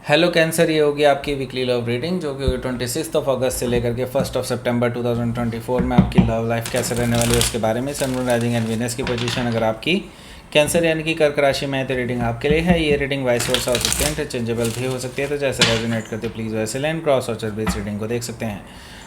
Hello cancer, ये होगी आपकी वीकली लव रीडिंग जो कि 26 अगस्त से लेकर के 1 सितंबर 2024 में आपकी लव लाइफ कैसे रहने वाली है उसके बारे में। सन, मून, राइजिंग एंड वीनस की पोजीशन अगर आपकी कैंसर यानी कि कर्क राशि में है तो रीडिंग आपके लिए है। ये रीडिंग वाइस वर्सा हो सकती है, इंटरचेंजेबल भी हो सकती है, तो जैसे रेजोनेट करते प्लीज़ वैसे लें। क्रॉस और बेस रीडिंग को देख सकते हैं।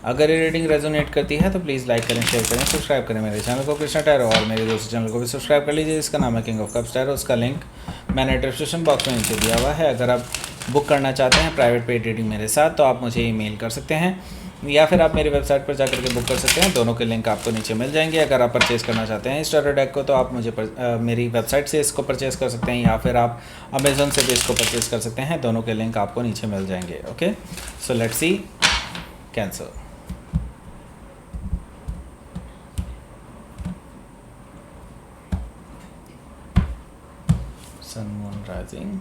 अगर ये रीडिंग रेजोनेट करती है तो प्लीज़ लाइक करें, शेयर करें, सब्सक्राइब करें मेरे चैनल को कृष्णा टैरो, और मेरे दूसरे चैनल को भी सब्सक्राइब कर लीजिए जिसका नाम है किंग ऑफ कप्स टैरो। उसका लिंक मैंने डिस्क्रिप्शन बॉक्स में नीचे दिया हुआ है। अगर आप बुक करना चाहते हैं प्राइवेट पेड रीडिंग मेरे साथ तो आप मुझे ईमेल कर सकते हैं या फिर आप मेरी वेबसाइट पर जाकर के बुक कर सकते हैं। दोनों के लिंक आपको नीचे मिल जाएंगे। अगर आप परचेज़ करना चाहते हैं इस टैरो डेक को तो आप मुझे मेरी वेबसाइट से इसको परचेज़ कर सकते हैं या फिर आप अमेज़न से भी इसको परचेज़ कर सकते हैं। दोनों के लिंक आपको नीचे मिल जाएंगे। Okay, so let's see Cancer. Sun, Moon, rising,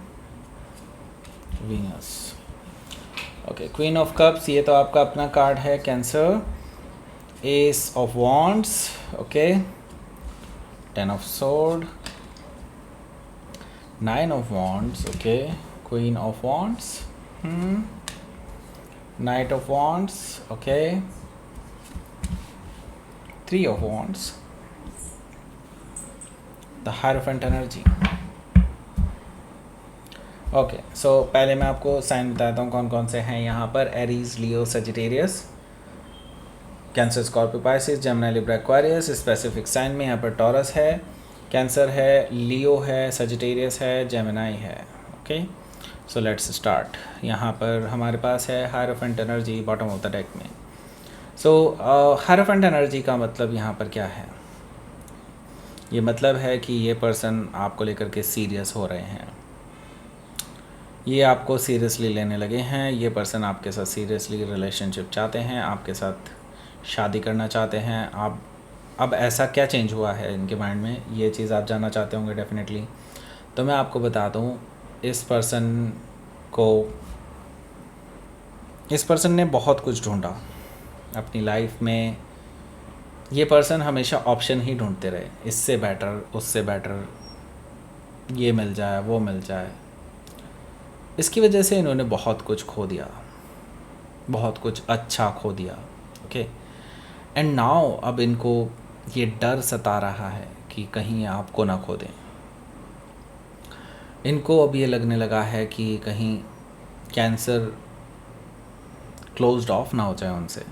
Venus. Okay, queen of cups, ये तो आपका अपना कार्ड है Cancer. Ace of wands, okay, 10 of sword, 9 of wands, okay, queen of wands, knight of wands, okay, 3 of wands, the hierophant energy. Okay, so पहले मैं आपको sign बताता हूँ कौन कौन से हैं यहाँ पर। Aries, Leo, Sagittarius, Cancer, Scorpio, Pisces, Gemini, Libra, Aquarius. Specific sign में यहाँ पर टॉरस है, कैंसर है, लियो है, सजिटेरियस है, जेमिनी है। Okay, so let's start. यहाँ पर हमारे पास है hierophant energy bottom of the deck में। सो हायरोफेंट एनर्जी का मतलब यहाँ पर क्या है? ये मतलब है कि ये पर्सन आपको लेकर के सीरियस हो रहे हैं, ये आपको सीरियसली लेने लगे हैं। ये पर्सन आपके साथ सीरियसली रिलेशनशिप चाहते हैं, आपके साथ शादी करना चाहते हैं। आप अब ऐसा क्या चेंज हुआ है इनके माइंड में, ये चीज़ आप जानना चाहते होंगे डेफिनेटली। तो मैं आपको बता दूं, इस पर्सन ने बहुत कुछ ढूंढा अपनी लाइफ में। ये पर्सन हमेशा ऑप्शन ही ढूंढते रहे, इससे बेटर, उससे बेटर, ये मिल जाए, वो मिल जाए। इसकी वजह से इन्होंने बहुत कुछ खो दिया, बहुत कुछ अच्छा खो दिया। ओके, एंड नाउ अब इनको ये डर सता रहा है कि कहीं आपको ना खो दें। इनको अब ये लगने लगा है कि कहीं कैंसर क्लोज्ड ऑफ ना हो जाए उनसे।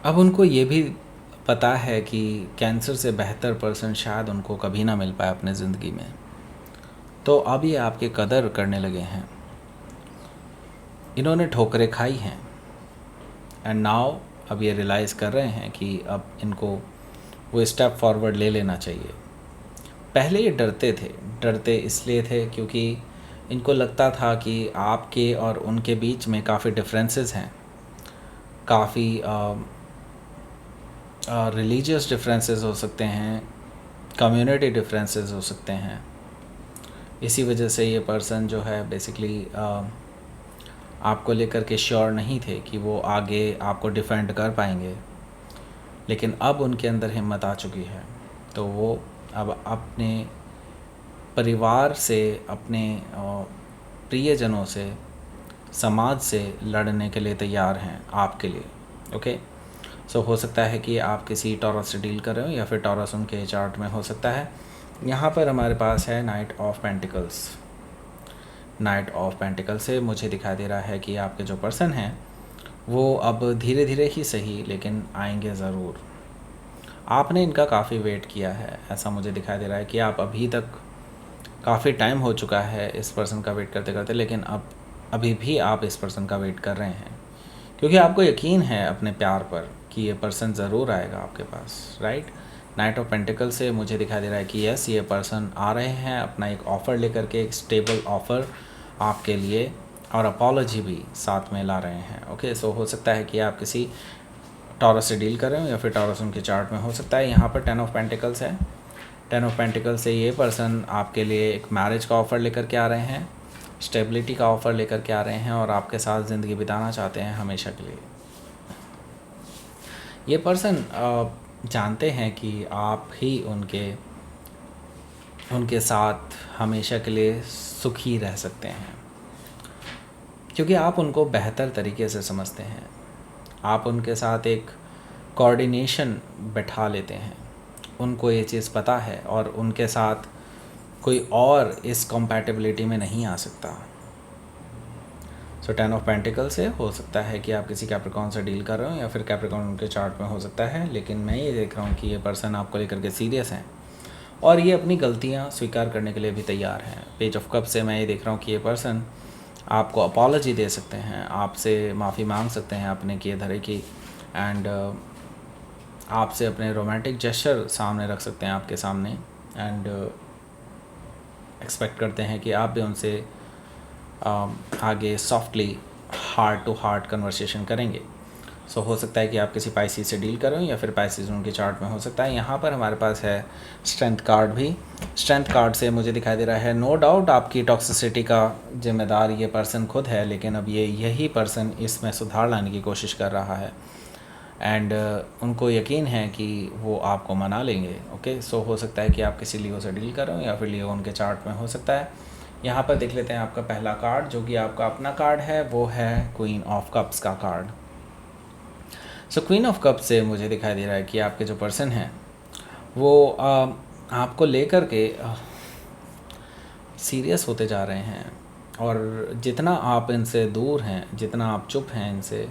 अब उनको ये भी पता है कि कैंसर से बेहतर पर्सन शायद उनको कभी ना मिल पाए अपने ज़िंदगी में। तो अब ये आपके कदर करने लगे हैं। इन्होंने ठोकरें खाई हैं एंड नाउ अब ये रियलाइज़ कर रहे हैं कि अब इनको वो स्टेप फॉरवर्ड ले लेना चाहिए। पहले ये डरते इसलिए थे क्योंकि इनको लगता था कि आपके और उनके बीच में काफ़ी डिफरेंसेस हैं, काफ़ी रिलीजियस डिफरेंसेस हो सकते हैं, कम्युनिटी डिफरेंसेस हो सकते हैं। इसी वजह से ये पर्सन जो है बेसिकली आपको लेकर के श्योर नहीं थे कि वो आगे आपको डिफेंड कर पाएंगे। लेकिन अब उनके अंदर हिम्मत आ चुकी है, तो वो अब अपने परिवार से, अपने प्रियजनों से, समाज से लड़ने के लिए तैयार हैं आपके लिए। ओके, सो हो सकता है कि आप किसी टॉरस से डील कर रहे हो या फिर टॉरस उनके चार्ट में हो सकता है। यहाँ पर हमारे पास है knight of pentacles. Night of pentacle से मुझे दिखाई दे रहा है कि आपके जो पर्सन हैं वो अब धीरे धीरे ही सही लेकिन आएंगे ज़रूर। आपने इनका काफ़ी वेट किया है, ऐसा मुझे दिखाई दे रहा है कि आप अभी तक काफ़ी टाइम हो चुका है इस पर्सन का वेट करते करते, लेकिन अब अभी भी आप इस पर्सन का वेट कर रहे हैं क्योंकि आपको यकीन है अपने प्यार पर कि ये पर्सन ज़रूर आएगा आपके पास, राइट। नाइट ऑफ पेंटिकल से मुझे दिखाई दे रहा है कि यस, ये पर्सन आ रहे हैं अपना एक ऑफ़र लेकर के, एक स्टेबल ऑफ़र आपके लिए, और अपॉलॉजी भी साथ में ला रहे हैं। ओके, सो हो सकता है कि आप किसी टॉरस से डील कर रहे हो या फिर टॉरस उनके चार्ट में हो सकता है। यहाँ पर 10 ऑफ पेंटिकल्स है। 10 ऑफ पेंटिकल्स से ये पर्सन आपके लिए एक मैरिज का ऑफ़र लेकर के आ रहे हैं, स्टेबिलिटी का ऑफ़र लेकर के आ रहे हैं और आपके साथ ज़िंदगी बिताना चाहते हैं हमेशा के लिए। ये पर्सन जानते हैं कि आप ही उनके साथ हमेशा के लिए सुखी रह सकते हैं। क्योंकि आप उनको बेहतर तरीके से समझते हैं, आप उनके साथ एक कोऑर्डिनेशन बैठा लेते हैं, उनको ये चीज़ पता है और उनके साथ कोई और इस कंपैटिबिलिटी में नहीं आ सकता। सो 10 ऑफ पेंटिकल से हो सकता है कि आप किसी कैप्रिकॉर्न से डील कर रहे हो या फिर कैप्रिकॉर्न उनके चार्ट में हो सकता है, लेकिन मैं ये देख रहा हूँ कि ये पर्सन आपको लेकर के सीरियस हैं और ये अपनी गलतियाँ स्वीकार करने के लिए भी तैयार हैं। पेज ऑफ कप से मैं ये देख रहा हूँ कि ये पर्सन आपको अपॉलॉजी दे सकते हैं, आपसे माफ़ी मांग सकते हैं अपने किए धरे की, एंड आपसे अपने रोमांटिक जेस्चर सामने रख सकते हैं आपके सामने, एंड एक्सपेक्ट करते हैं कि आप भी उनसे आगे softly heart to heart conversation करेंगे। सो हो सकता है कि आप किसी पाइसिस से डील करें या फिर पाइसिस उनके चार्ट में हो सकता है। यहाँ पर हमारे पास है स्ट्रेंथ कार्ड भी। स्ट्रेंथ कार्ड से मुझे दिखाई दे रहा है नो डाउट आपकी टॉक्सिसिटी का जिम्मेदार ये पर्सन खुद है, लेकिन अब यही पर्सन इसमें सुधार लाने की कोशिश कर रहा है, एंड उनको यकीन है कि वो आपको मना लेंगे। ओके, सो हो सकता है कि आप किसी लियो से डील कर रहे हो या फिर लियो उनके चार्ट में हो सकता है। यहाँ पर देख लेते हैं आपका पहला कार्ड, जो कि आपका अपना कार्ड है, वो है क्वीन ऑफ कप्स का card. So queen of cup से मुझे दिखाई दे रहा है कि आपके जो पर्सन हैं वो आपको लेकर के सीरियस होते जा रहे हैं, और जितना आप इनसे दूर हैं, जितना आप चुप हैं इनसे,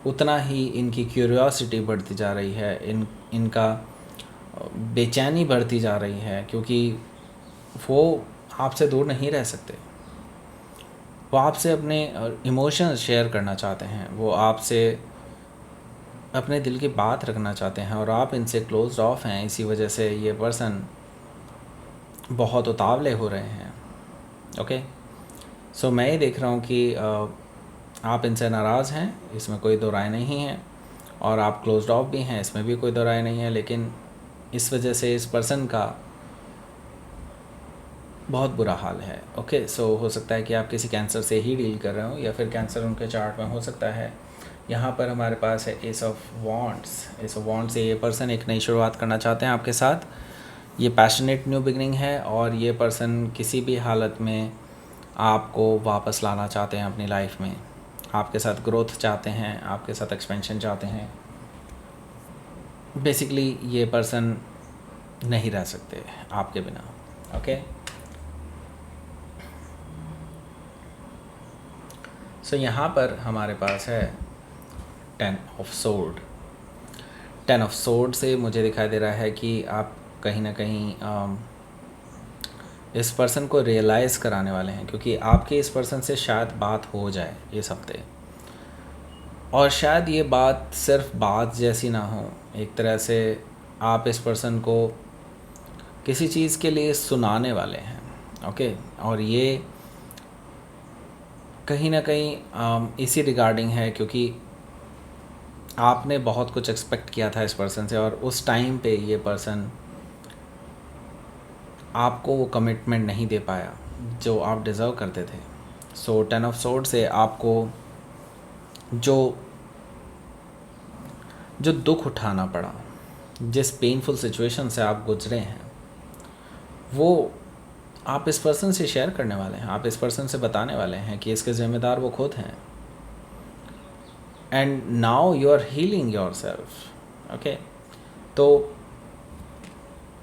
उतना ही इनकी क्यूरियोसिटी बढ़ती जा रही है, इनका बेचैनी बढ़ती जा रही है, क्योंकि वो आपसे दूर नहीं रह सकते। वो आपसे अपने इमोशंस शेयर करना चाहते हैं, वो आपसे अपने दिल की बात रखना चाहते हैं, और आप इनसे क्लोज्ड ऑफ हैं। इसी वजह से ये पर्सन बहुत उतावले हो रहे हैं। ओके, सो मैं ये देख रहा हूँ कि आप इनसे नाराज़ हैं, इसमें कोई दो राय नहीं है, और आप क्लोज्ड ऑफ भी हैं, इसमें भी कोई दो राय नहीं है, लेकिन इस वजह से इस पर्सन का बहुत बुरा हाल है। ओके, सो हो सकता है कि आप किसी कैंसर से ही डील कर रहे हो या फिर कैंसर उनके चार्ट में हो सकता है। यहाँ पर हमारे पास है S of wands. S of wands से ये पर्सन एक नई शुरुआत करना चाहते हैं आपके साथ। ये पैशनेट न्यू बिगनिंग है, और ये पर्सन किसी भी हालत में आपको वापस लाना चाहते हैं अपनी लाइफ में, आपके साथ ग्रोथ चाहते हैं, आपके साथ एक्सपेंशन चाहते हैं। बेसिकली ये पर्सन नहीं रह सकते आपके बिना। ओके, सो यहाँ पर हमारे पास है 10 ऑफ सोर्ड। 10 ऑफ सोर्ड से मुझे दिखाई दे रहा है कि आप कहीं ना कहीं इस पर्सन को रियलाइज़ कराने वाले हैं, क्योंकि आपके इस पर्सन से शायद बात हो जाए इस हफ्ते, और शायद ये बात सिर्फ बात जैसी ना हो, एक तरह से आप इस पर्सन को किसी चीज़ के लिए सुनाने वाले हैं। ओके, और ये कहीं ना कहीं इसी रिगार्डिंग है, क्योंकि आपने बहुत कुछ एक्सपेक्ट किया था इस पर्सन से, और उस टाइम पे ये पर्सन आपको वो कमिटमेंट नहीं दे पाया जो आप डिज़र्व करते थे। सो 10 ऑफ सोर्ड से आपको जो दुख उठाना पड़ा, जिस पेनफुल सिचुएशन से आप गुजरे हैं, वो आप इस पर्सन से शेयर करने वाले हैं, आप इस पर्सन से बताने वाले हैं कि इसके ज़िम्मेदार वो खुद हैं, and now you are healing yourself. Okay, तो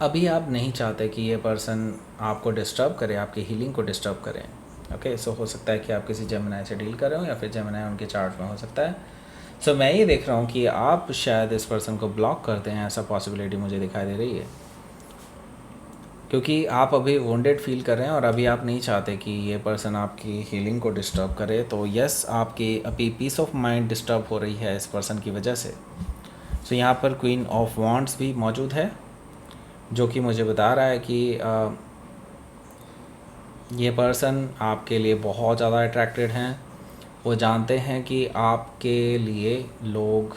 अभी आप नहीं चाहते कि ये पर्सन आपको डिस्टर्ब करे, आपकी हीलिंग को डिस्टर्ब करें। ओके, सो हो सकता है कि आप किसी जेमिनी से डील कर रहे हो या फिर जेमिनी उनके चार्ट में हो सकता है। सो मैं ये देख रहा हूँ कि आप शायद इस पर्सन को ब्लॉक करते हैं, ऐसा पॉसिबिलिटी मुझे दिखाई दे रही है, क्योंकि आप अभी वोंडेड फील कर रहे हैं और अभी आप नहीं चाहते कि ये पर्सन आपकी हीलिंग को डिस्टर्ब करे। तो यस, आपकी अभी पीस ऑफ माइंड डिस्टर्ब हो रही है इस पर्सन की वजह से। सो यहाँ पर क्वीन ऑफ वॉन्ड्स भी मौजूद है, जो कि मुझे बता रहा है कि ये पर्सन आपके लिए बहुत ज़्यादा अट्रैक्टेड हैं। वो जानते हैं कि आपके लिए लोग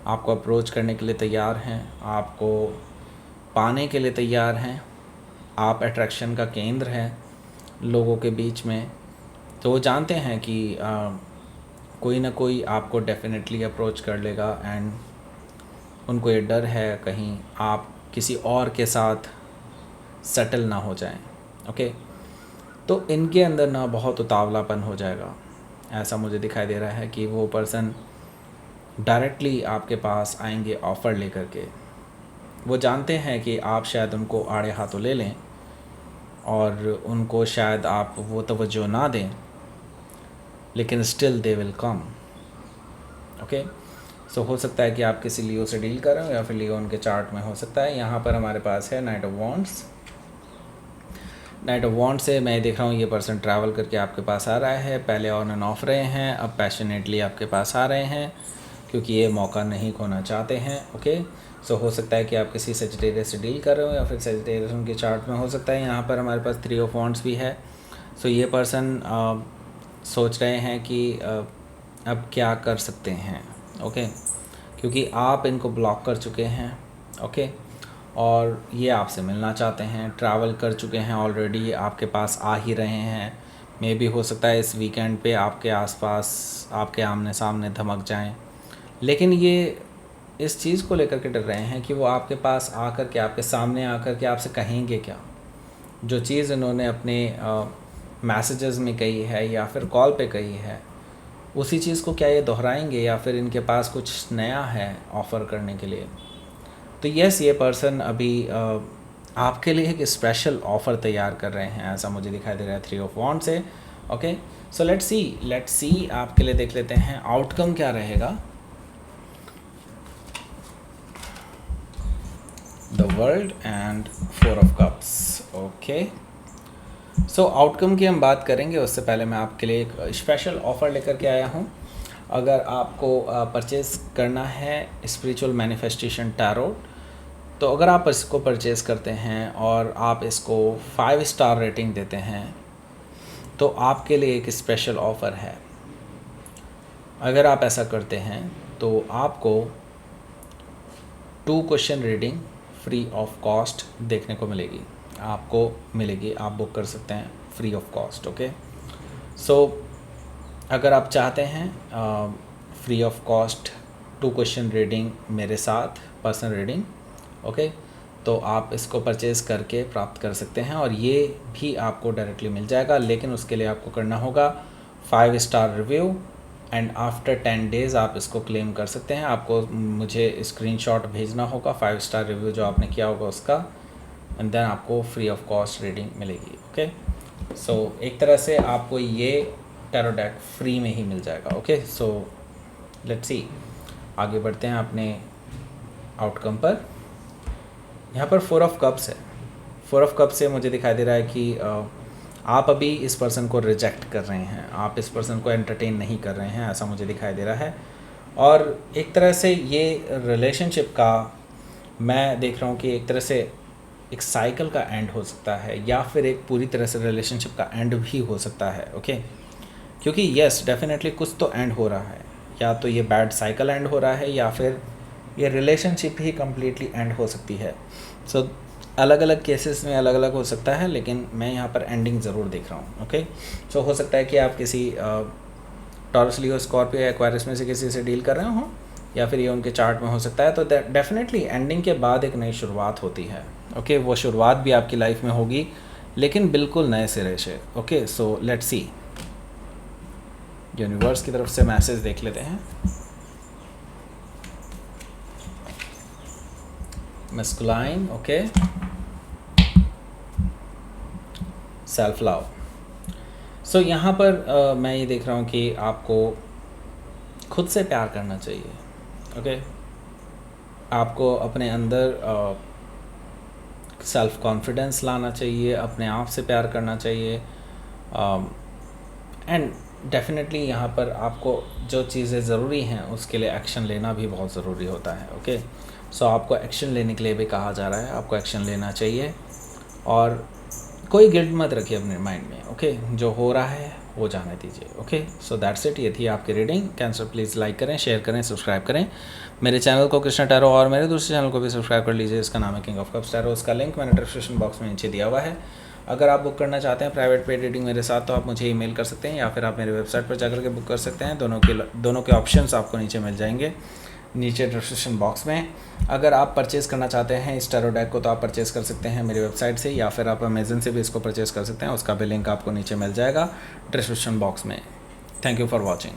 आपको अप्रोच करने के लिए तैयार हैं, आपको पाने के लिए तैयार हैं, आप अट्रैक्शन का केंद्र हैं लोगों के बीच में। तो वो जानते हैं कि कोई ना कोई आपको डेफिनेटली अप्रोच कर लेगा, एंड उनको ये डर है कहीं आप किसी और के साथ सेटल ना हो जाएं। ओके, तो इनके अंदर ना बहुत उतावलापन हो जाएगा, ऐसा मुझे दिखाई दे रहा है कि वो पर्सन डायरेक्टली आपके पास आएंगे ऑफ़र लेकर के। वो जानते हैं कि आप शायद उनको आड़े हाथों ले लें और उनको शायद आप वो तवज्जो ना दें, लेकिन still they will come. Okay, so हो सकता है कि आप किसी लियो से डील कर रहे हो या फिर लियो उनके चार्ट में हो सकता है। यहाँ पर हमारे पास है knight of wands. Knight of wand से मैं देख रहा हूँ ये पर्सन ट्रैवल करके आपके पास आ रहा है। पहले ऑन एंड ऑफ रहे हैं, अब पैशनेटली आपके पास आ रहे हैं क्योंकि ये मौका नहीं खोना चाहते हैं। ओके, सो हो सकता है कि आप किसी सजिटेरियस से डील कर रहे हो या फिर सजिटेरियस उनके चार्ट में हो सकता है। यहाँ पर हमारे पास 3 ऑफ वॉन्ड्स भी है। सो ये पर्सन सोच रहे हैं कि अब क्या कर सकते हैं। ओके, क्योंकि आप इनको ब्लॉक कर चुके हैं। ओके, और ये आपसे मिलना चाहते हैं, ट्रैवल कर चुके हैं ऑलरेडी, आपके पास आ ही रहे हैं। मे भी हो सकता है इस वीकेंड पे आपके आसपास आपके आमने सामने धमक जाएं, लेकिन ये इस चीज़ को लेकर के डर रहे हैं कि वो आपके पास आकर के आपके सामने आकर के आपसे कहेंगे क्या। जो चीज़ इन्होंने अपने मैसेजेस में कही है या फिर कॉल पे कही है, उसी चीज़ को क्या ये दोहराएंगे या फिर इनके पास कुछ नया है ऑफ़र करने के लिए। तो यस, ये पर्सन अभी आपके लिए एक स्पेशल ऑफ़र तैयार कर रहे हैं, ऐसा मुझे दिखाई दे रहा है 3 ऑफ वॉन्ड से। ओके, सो लेट्स सी आपके लिए देख लेते हैं आउटकम क्या रहेगा। The world and 4 of cups. Okay, so outcome की हम बात करेंगे, उससे पहले मैं आपके लिए एक स्पेशल ऑफ़र लेकर के आया हूँ। अगर आपको परचेज़ करना है स्पिरिचुअल मैनिफेस्टेशन टैरोट, तो अगर आप इसको परचेज़ करते हैं और आप इसको 5 स्टार रेटिंग देते हैं तो आपके लिए एक स्पेशल ऑफ़र है। अगर आप ऐसा करते हैं तो आपको 2 question reading free of cost देखने को मिलेगी, आपको मिलेगी, आप बुक कर सकते हैं फ्री ऑफ कॉस्ट। ओके, सो अगर आप चाहते हैं free of cost 2 question reading मेरे साथ पर्सनल रीडिंग, ओके, तो आप इसको परचेज़ करके प्राप्त कर सकते हैं और ये भी आपको डायरेक्टली मिल जाएगा। लेकिन उसके लिए आपको करना होगा 5 star review and after 10 days आप इसको क्लेम कर सकते हैं। आपको मुझे स्क्रीनशॉट भेजना होगा 5 स्टार रिव्यू जो आपने किया होगा उसका, एंड देन आपको फ्री ऑफ कॉस्ट रीडिंग मिलेगी। ओके, सो एक तरह से आपको ये टैरो डेक फ्री में ही मिल जाएगा। ओके, सो लेट्स सी, आगे बढ़ते हैं अपने आउटकम पर। यहाँ पर 4 ऑफ कप्स है। 4 ऑफ कप्स से मुझे दिखाई दे रहा है कि आप अभी इस पर्सन को रिजेक्ट कर रहे हैं, आप इस पर्सन को एंटरटेन नहीं कर रहे हैं, ऐसा मुझे दिखाई दे रहा है। और एक तरह से ये रिलेशनशिप का मैं देख रहा हूँ कि एक तरह से एक साइकिल का एंड हो सकता है या फिर एक पूरी तरह से रिलेशनशिप का एंड भी हो सकता है। ओके, क्योंकि यस डेफिनेटली कुछ तो एंड हो रहा है, या तो ये बैड साइकिल एंड हो रहा है या फिर ये रिलेशनशिप ही कम्प्लीटली एंड हो सकती है। सो अलग अलग केसेस में अलग अलग हो सकता है, लेकिन मैं यहाँ पर एंडिंग ज़रूर देख रहा हूँ। ओके, सो हो सकता है कि आप किसी टॉरस, लियो, स्कॉर्पियो या एक्वेरियस में से किसी से डील कर रहे हो या फिर ये उनके चार्ट में हो सकता है। तो डेफिनेटली एंडिंग के बाद एक नई शुरुआत होती है। ओके, वो शुरुआत भी आपकी लाइफ में होगी, लेकिन बिल्कुल नए सिरे से। Okay, so let's see, universe की तरफ से मैसेज देख लेते हैं। Masculine, okay, self love. So यहाँ पर मैं ये देख रहा हूँ कि आपको खुद से प्यार करना चाहिए। ओके, आपको अपने अंदर सेल्फ कॉन्फिडेंस लाना चाहिए, अपने आप से प्यार करना चाहिए, एंड डेफिनेटली यहाँ पर आपको जो चीज़ें ज़रूरी हैं उसके लिए एक्शन लेना भी बहुत ज़रूरी होता है। ओके, सो आपको एक्शन लेने के लिए भी कहा जा रहा है, आपको एक्शन लेना चाहिए और कोई गिल्ट मत रखिए अपने माइंड में। ओके, जो हो रहा है वो जाने दीजिए। ओके, सो दैट्स इट, ये थी आपकी रीडिंग। कैंसर प्लीज़ लाइक करें, शेयर करें, सब्सक्राइब करें मेरे चैनल को कृष्णा टैरो, और मेरे दूसरे चैनल को भी सब्सक्राइब कर लीजिए, इसका नाम है किंग ऑफ कप्स टैरो। उसका लिंक मैंने डिस्क्रिप्शन बॉक्स में नीचे दिया हुआ है। अगर आप बुक करना चाहते हैं प्राइवेट पेड रीडिंग मेरे साथ, तो आप मुझे ईमेल कर सकते हैं या फिर आप मेरे वेबसाइट पर जाकर के बुक कर सकते हैं। दोनों के ऑप्शंस आपको नीचे मिल जाएंगे, नीचे डिस्क्रिप्शन बॉक्स में। अगर आप परचेज़ करना चाहते हैं इस टैरो डेक को तो आप परचेज़ कर सकते हैं मेरी वेबसाइट से, या फिर आप अमेज़न से भी इसको परचेज़ कर सकते हैं, उसका भी लिंक आपको नीचे मिल जाएगा डिस्क्रिप्शन बॉक्स में। Thank you for watching.